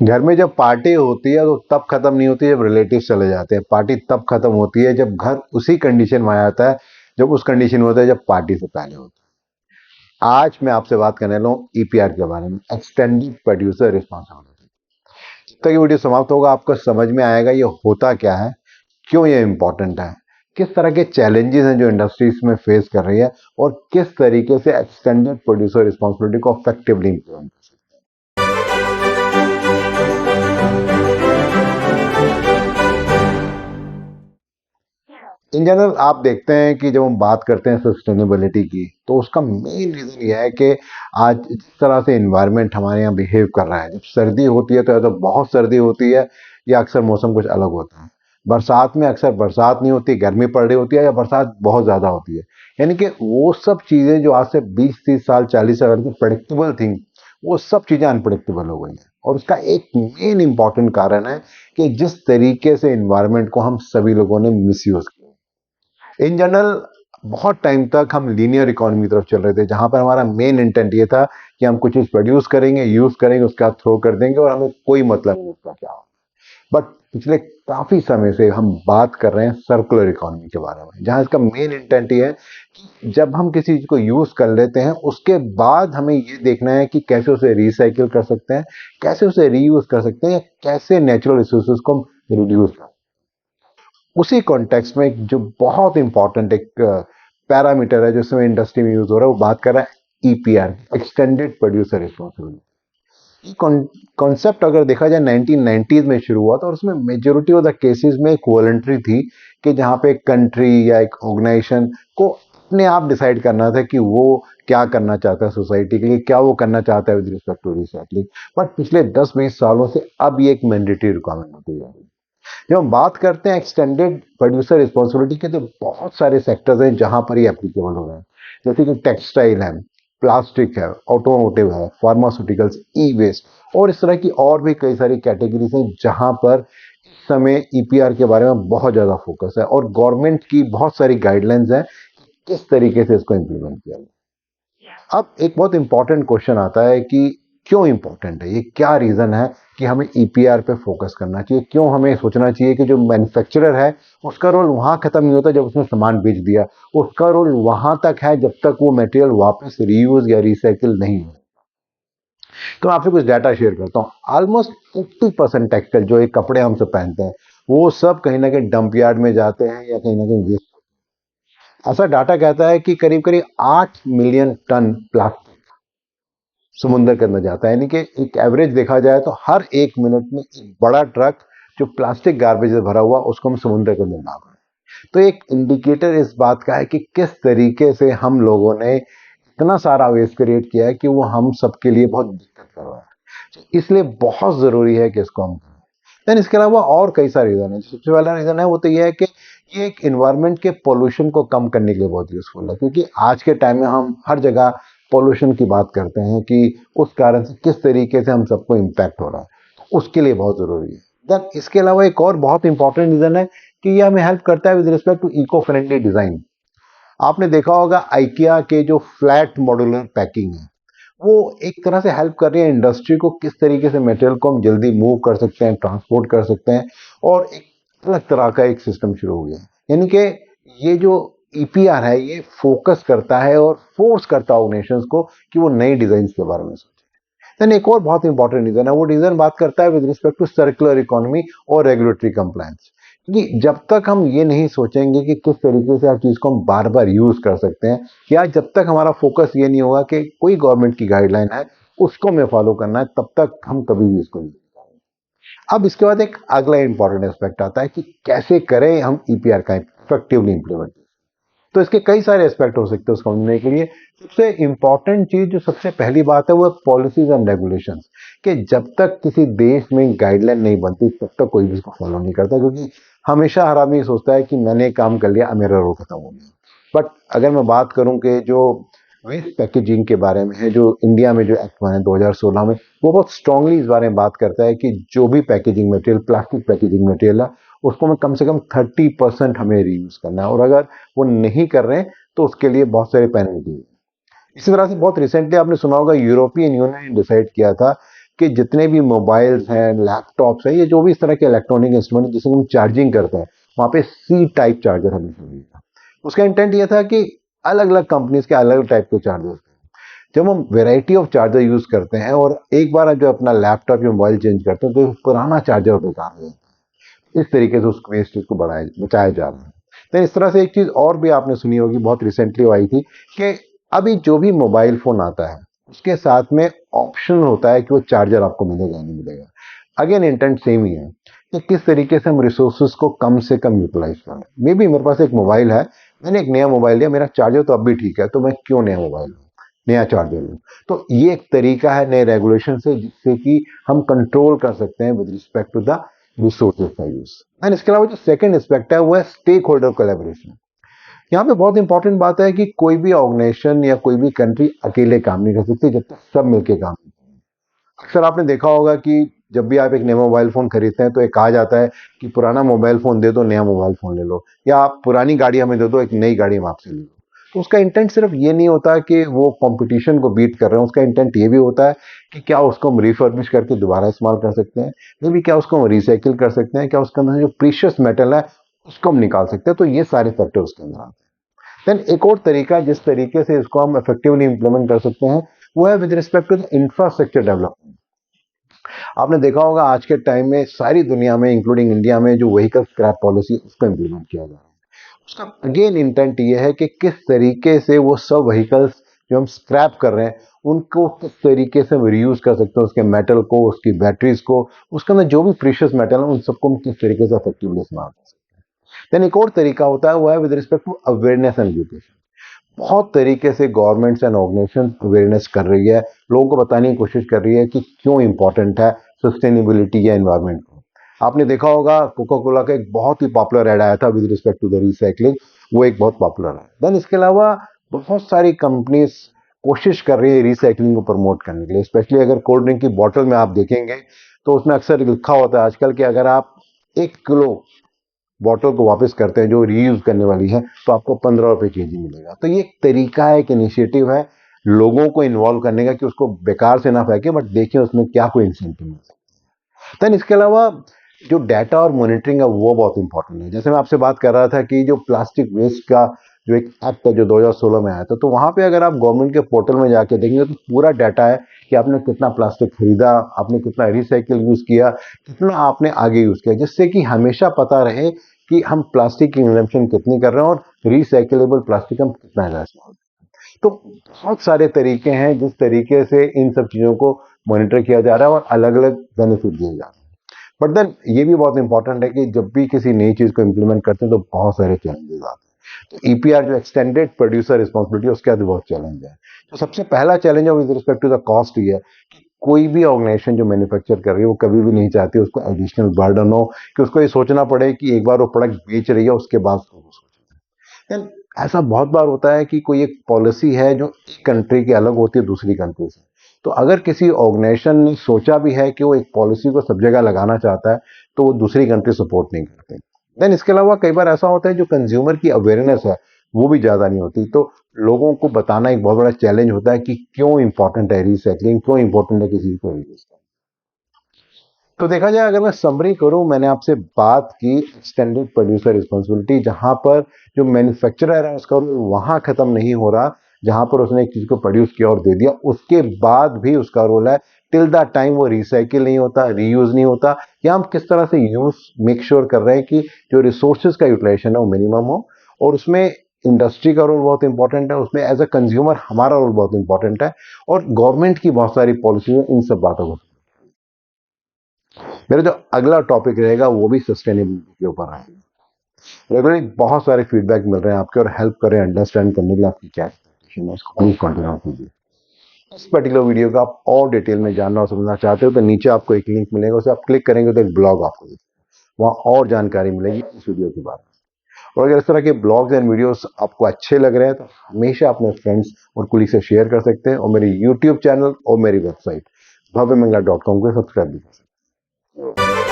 घर में जब पार्टी होती है तो तब खत्म नहीं होती जब रिलेटिव्स चले जाते हैं। पार्टी तब खत्म होती है जब घर उसी कंडीशन में आ जाता है जब उस कंडीशन में होता है जब पार्टी से पहले होता है। आज मैं आपसे बात करने लगा हूँ ईपीआर के बारे में, एक्सटेंडेड प्रोड्यूसर रिस्पॉन्सिबिलिटी। जब तक ये वीडियो समाप्त होगा आपको समझ में आएगा ये होता क्या है, क्यों ये इंपॉर्टेंट है, किस तरह के चैलेंजेस हैं जो इंडस्ट्रीज में फेस कर रही है और किस तरीके से एक्सटेंडेड प्रोड्यूसर रिस्पॉन्सिबिलिटी को इफेक्टिवली इम्प्लीमेंट कर सकते हैं। इन जनरल आप देखते हैं कि जब हम बात करते हैं सस्टेनेबिलिटी की तो उसका मेन रीजन यह है कि आज जिस तरह से इन्वायरमेंट हमारे यहाँ बिहेव कर रहा है, जब सर्दी होती है तो या तो बहुत सर्दी होती है या अक्सर मौसम कुछ अलग होता है। बरसात में अक्सर बरसात नहीं होती, गर्मी पड़ रही होती है या बरसात बहुत ज़्यादा होती है। यानी कि वो सब चीज़ें जो आज से 20-30 साल 40 साल की प्रेडिक्टेबल थी, वो सब चीज़ें अनप्रेडिक्टेबल हो गई हैं। और उसका एक मेन इंपॉर्टेंट कारण है कि जिस तरीके से इन्वायरमेंट को हम सभी लोगों ने मिसयूज किया। इन जनरल बहुत टाइम तक हम लीनियर इकोनॉमी की तरफ चल रहे थे, जहां पर हमारा मेन इंटेंट ये था कि हम कुछ चीज प्रोड्यूस करेंगे, यूज करेंगे, उसके बाद थ्रो कर देंगे और हमें कोई मतलब नहीं उसका क्या हो। बट पिछले काफी समय से हम बात कर रहे हैं सर्कुलर इकोनॉमी के बारे में, जहां इसका मेन इंटेंट ये है कि जब हम किसी चीज को यूज कर लेते हैं उसके बाद हमें ये देखना है कि कैसे उसे रिसाइकिल कर सकते हैं, कैसे उसे रीयूज कर सकते हैं, या कैसे नेचुरल रिसोर्सेज को हम रिड्यूस कर सकते हैं। उसी कॉन्टेक्स्ट में एक जो बहुत इंपॉर्टेंट एक पैरामीटर है जो इसमें इंडस्ट्री में यूज हो रहा है, वो बात कर रहा है ईपीआर, एक्सटेंडेड प्रोड्यूसर रिस्पॉन्सिबिलिटी। ये कॉन्सेप्ट अगर देखा जाए 1990s में शुरू हुआ था और उसमें मेजोरिटी ऑफ द केसेस में एक वॉलंटरी थी कि जहां पे एक कंट्री या एक ऑर्गेनाइजेशन को अपने आप डिसाइड करना था कि वो क्या करना चाहता है सोसाइटी के लिए, क्या वो करना चाहता है with respect to recycling. But पिछले 10-20 सालों से अब ये एक मैंडेटरी रिक्वायरमेंट होती जा रही है। जब हम बात करते हैं एक्सटेंडेड प्रोड्यूसर रिस्पॉन्सिबिलिटी के तो बहुत सारे सेक्टर्स हैं जहां पर ये एप्लीकेबल हो रहा है, जैसे कि टेक्सटाइल है, प्लास्टिक है, ऑटोमोटिव है, फार्मास्यूटिकल्स, ई वेस्ट और इस तरह की और भी कई सारी कैटेगरीज हैं जहां पर इस समय ईपीआर के बारे में बहुत ज्यादा फोकस है और गवर्नमेंट की बहुत सारी गाइडलाइंस हैं किस तरीके से इसको इम्प्लीमेंट किया जाए। अब एक बहुत इंपॉर्टेंट क्वेश्चन आता है कि क्यों इंपॉर्टेंट है, ये क्या रीजन है कि हमें ईपीआर पे फोकस करना चाहिए, क्यों हमें सोचना चाहिए कि जो मैन्युफैक्चरर है उसका रोल वहां खत्म नहीं होता जब उसने सामान बेच दिया, उसका रोल वहां तक है जब तक वो मटेरियल वापस रीयूज या रिसाइकिल नहीं हो। तो मैं आपसे कुछ डाटा शेयर करता हूँ। ऑलमोस्ट 80% टेक्सटाइल जो एक कपड़े हम सब पहनते हैं वो सब कहीं ना कहीं डंप यार्ड में जाते हैं या कहीं ना कहीं वेस्ट। ऐसा डाटा कहता है कि करीब करीब 8 मिलियन टन प्लास्टिक समुद्र के अंदर जाता है। यानी कि एक एवरेज देखा जाए तो हर 1 मिनट में एक बड़ा ट्रक जो प्लास्टिक गार्बेज से भरा हुआ उसको हम समुद्र के अंदर डाल रहे हैं। तो एक इंडिकेटर इस बात का है कि किस तरीके से हम लोगों ने इतना सारा वेस्ट क्रिएट किया है कि वो हम सबके लिए बहुत दिक्कत कर रहा है। तो इसलिए बहुत जरूरी है कि इसको हम करें। देन इसके अलावा और कई सारे रीजन है। सबसे पहला रीजन है वो तो ये है कि ये एक इन्वायरमेंट के पोल्यूशन को कम करने के लिए बहुत यूजफुल है, क्योंकि आज के टाइम में हम हर जगह पोल्यूशन की बात करते हैं कि उस कारण से किस तरीके से हम सबको इम्पैक्ट हो रहा है, तो उसके लिए बहुत जरूरी है। देन इसके अलावा एक और बहुत इंपॉर्टेंट रीजन है कि ये हमें हेल्प करता है with respect to eco friendly design. आपने देखा होगा आइकिया के जो फ्लैट मॉड्यूलर पैकिंग है वो एक तरह से हेल्प कर रही है इंडस्ट्री को, किस तरीके से मटेरियल को हम जल्दी मूव कर सकते हैं, ट्रांसपोर्ट कर सकते हैं, और एक अलग तरह का एक सिस्टम शुरू हो गया। यानी कि ये जो ईपीआर है ये फोकस करता है और फोर्स करता है ऑर्गेनाइजेशंस को कि वो नई डिजाइन के बारे में सोचें। देन एक और बहुत इंपॉर्टेंट रीजन है, वो रीजन बात करता है with respect to circular economy और रेगुलेटरी कंप्लायंस। क्योंकि जब तक हम ये नहीं सोचेंगे कि किस तरीके से हर चीज को हम बार बार यूज कर सकते हैं, या जब तक हमारा फोकस ये नहीं होगा कि कोई गवर्नमेंट की गाइडलाइन है उसको हमें फॉलो करना है, तब तक हम कभी भी इसको नहीं। अब इसके बाद एक अगला इंपॉर्टेंट एस्पेक्ट आता है कि कैसे करें हम ईपीआर का इफेक्टिवली इंप्लीमेंट। तो इसके कई सारे एस्पेक्ट हो सकते हैं उसको समझने के लिए। सबसे इंपॉर्टेंट चीज जो सबसे पहली बात है वो है पॉलिसीज एंड रेगुलेशंस, कि जब तक किसी देश में गाइडलाइन नहीं बनती तब तक कोई भी इसको फॉलो नहीं करता, क्योंकि हमेशा हर आदमी सोचता है कि मैंने एक काम कर लिया अब मेरा रोल खत्म हो गया। बट अगर मैं बात करूं कि जो वेस्ट पैकेजिंग के बारे में है, जो इंडिया में जो एक्ट बना है 2016 में, वो बहुत स्ट्रांगली इस बारे में बात करता है कि जो भी packaging material, plastic packaging material है, उसको में कम से कम 30% हमें रीयूज करना है, और अगर वो नहीं कर रहे हैं तो उसके लिए बहुत सारे पेनल्टी है। इसी तरह से बहुत रिसेंटली आपने सुना होगा यूरोपियन यूनियन ने डिसाइड किया था कि जितने भी मोबाइल्स हैं, लैपटॉप्स हैं, ये जो भी इस तरह के इलेक्ट्रॉनिक इंस्ट्रूमेंट जिसे हम चार्जिंग करते हैं, वहाँ पे सी टाइप चार्जर हमेशा मिलेगा। उसका इंटेंट ये था कि अलग अलग कंपनीज के अलग अलग टाइप के चार्जर, जब हम वेराइटी ऑफ चार्जर यूज करते हैं और एक बार जो अपना लैपटॉप या मोबाइल चेंज करते हैं तो पुराना चार्जर बेकार हो जाता है। इस तरीके से उस वेस्टेज को बचाया जा रहा है। तो इस तरह से एक चीज और भी आपने सुनी होगी, बहुत रिसेंटली आई थी, कि अभी जो भी मोबाइल फोन आता है उसके साथ में ऑप्शन होता है कि वो चार्जर आपको मिलेगा नहीं मिलेगा। अगेन इंटेंट सेम ही है कि किस तरीके से हम रिसोर्सेज को कम से कम यूटिलाइज करें। मे बी मेरे पास एक मोबाइल है, मैंने एक नया मोबाइल लिया, मेरा चार्जर तो अब भी ठीक है, तो मैं क्यों नया मोबाइल लूं, नया चार्जर लूं। तो ये एक तरीका है नए रेगुलेशन से, जिससे कि हम कंट्रोल कर सकते हैं with respect to the resources का यूज। एंड इसके अलावा जो सेकंड एस्पेक्ट है वो है स्टेक होल्डर कोलैबोरेशन। यहाँ पे बहुत इंपॉर्टेंट बात है कि कोई भी ऑर्गेनाइजेशन या कोई भी कंट्री अकेले काम नहीं कर सकती जब तक सब मिलके काम नहीं करें। अक्सर आपने देखा होगा कि जब भी आप एक नया मोबाइल फोन खरीदते हैं तो एक कहा जाता है कि पुराना मोबाइल फोन दे दो, नया मोबाइल फोन ले लो, या आप पुरानी गाड़ी हमें दे दो, एक नई गाड़ी हम आपसे ले लो। तो उसका इंटेंट सिर्फ ये नहीं होता कि वो कंपटीशन को बीट कर रहे हैं, उसका इंटेंट ये भी होता है कि क्या उसको हम रिफर्बिश करके दोबारा इस्तेमाल कर सकते हैं, मे भी क्या उसको हम रिसाइकिल कर सकते हैं, क्या उसके अंदर जो प्रीशियस मेटल है उसको हम निकाल सकते हैं। तो ये सारे फैक्टर उसके अंदर आते हैं। देन एक और तरीका जिस तरीके से इसको हम इफेक्टिवली इंप्लीमेंट कर सकते हैं वो है with respect to the infrastructure development. आपने देखा होगा आज के टाइम में सारी दुनिया में इंक्लूडिंग इंडिया में जो व्हीकल स्क्रैप पॉलिसी उसको इम्प्लीमेंट किया जा रहा है। उसका अगेन इंटेंट ये है कि किस तरीके से वो सब व्हीकल्स जो हम स्क्रैप कर रहे हैं उनको किस तरीके से हम रीयूज कर सकते हैं, उसके मेटल को, उसकी बैटरीज को, उसके अंदर जो भी प्रीशियस मेटल है उन सबको हम किस तरीके से इफेक्टिवली इस्तेमाल कर सकते हैं। देन एक और तरीका होता है वो है with respect to awareness and education. बहुत तरीके से गवर्नमेंट्स एंड ऑर्गेनाइजेशन अवेयरनेस कर रही है, लोगों को बताने की कोशिश कर रही है कि क्यों इंपॉर्टेंट है सस्टेनेबिलिटी या एनवायरमेंट को। आपने देखा होगा कोका कोला का एक बहुत ही पॉपुलर एड आया था with respect to the recycling, वो एक बहुत पॉपुलर है। देन इसके अलावा बहुत सारी कंपनीज कोशिश कर रही है रिसाइकलिंग को प्रमोट करने के लिए। स्पेशली अगर कोल्ड ड्रिंक की बॉटल में आप देखेंगे तो उसमें अक्सर लिखा होता है आजकल कि अगर आप 1 किलो बॉटल को वापस करते हैं जो रीयूज करने वाली है तो आपको 15 रुपए केजी मिलेगा। तो ये एक तरीका है, एक इनिशिएटिव है लोगों को इन्वॉल्व करने का कि उसको बेकार से ना फेंके, बट देखिए उसमें क्या कोई इंसेंटिव मिल सकता है। देन इसके अलावा जो डाटा और मॉनिटरिंग है वो बहुत इंपॉर्टेंट है। जैसे मैं आपसे बात कर रहा था कि जो प्लास्टिक वेस्ट का जो एक एक्ट है जो 2016 में आया था, तो वहां पे अगर आप गवर्नमेंट के पोर्टल में जाके देखेंगे तो पूरा डाटा है कि आपने कितना प्लास्टिक खरीदा, आपने कितना रिसाइकिल यूज किया, कितना आपने आगे यूज किया, जिससे कि हमेशा पता रहे कि हम प्लास्टिक की कंजम्पशन कितनी कर रहे हैं और रिसाइकिलेबल प्लास्टिक हम कितना ज़्यादा इस्तेमाल। तो बहुत सारे तरीके हैं जिस तरीके से इन सब चीज़ों को मॉनिटर किया जा रहा है और अलग अलग बेनिफिट दिए जा रहे हैं। बट देन ये भी बहुत इंपॉर्टेंट है कि जब भी किसी नई चीज़ को इम्प्लीमेंट करते हैं तो बहुत सारे चैलेंजेस आते हैं। तो ईपीआर जो एक्सटेंडेड प्रोड्यूसर रिस्पॉन्सिबिलिटी है उसके बाद भी बहुत चैलेंज है। तो सबसे पहला चैलेंज है with respect to the cost ही है कि कोई भी ऑर्गेनाइजेशन जो मैन्युफैक्चर कर रही है वो कभी भी नहीं चाहती उसको एडिशनल बर्डन हो, कि उसको ये सोचना पड़े कि एक बार वो प्रोडक्ट बेच रही है उसके बाद उसको सोचना है। ऐसा बहुत बार होता है कि कोई एक पॉलिसी है जो एक कंट्री की अलग होती है दूसरी कंट्री से। तो अगर किसी ऑर्गेनाइजेशन ने सोचा भी है कि वो एक पॉलिसी को सब जगह लगाना चाहता है तो वो दूसरी कंट्री सपोर्ट नहीं करते। देन इसके अलावा कई बार ऐसा होता है जो कंज्यूमर की अवेयरनेस है वो भी ज़्यादा नहीं होती, तो लोगों को बताना एक बहुत बड़ा चैलेंज होता है कि क्यों इंपॉर्टेंट है रिसाइकलिंग, क्यों इंपॉर्टेंट है किसी को रीयूज। तो देखा जाए अगर मैं समरी करूं, मैंने आपसे बात की एक्सटेंडेड प्रोड्यूसर रिस्पॉन्सिबिलिटी, जहां पर जो मैन्युफैक्चरर है उसका रोल वहां खत्म नहीं हो रहा जहां पर उसने एक चीज को प्रोड्यूस किया और दे दिया, उसके बाद भी उसका रोल है टिल द टाइम वो रिसाइकिल नहीं होता, रीयूज नहीं होता, या हम किस तरह से यूज मेक श्योर कर रहे हैं कि जो रिसोर्सेज का यूटिलाइजेशन है वो मिनिमम हो। और उसमें इंडस्ट्री का रोल बहुत इंपॉर्टेंट है, उसमें एज अ कंज्यूमर हमारा रोल बहुत इंपॉर्टेंट है, और गवर्नमेंट की बहुत सारी पॉलिसी है इन सब बातों को। मेरा जो अगला टॉपिक रहेगा वो भी सस्टेनेबिलिटी के ऊपर आएगा। रेगुलरली बहुत सारे फीडबैक मिल रहे हैं आपके और हेल्प कर रहे हैं अंडरस्टैंड करने के लिए आपकी क्या एक्सपेक्टेशन है, इसको प्लीज कंटिन्यू कीजिए। इस पर्टिकुलर वीडियो का आप और डिटेल में जानना और समझना चाहते हो तो नीचे आपको एक लिंक मिलेगा, उसे आप क्लिक करेंगे तो एक ब्लॉग आपको दिखेगा, वहाँ और जानकारी मिलेगी इस वीडियो के बारे में। और अगर इस तरह के ब्लॉग्स एंड वीडियोस आपको अच्छे लग रहे हैं तो हमेशा अपने फ्रेंड्स और कुलीग से शेयर कर सकते हैं, और मेरे यूट्यूब चैनल और मेरी वेबसाइट bhavyamangal.com को सब्सक्राइब भी कर सकते हैं।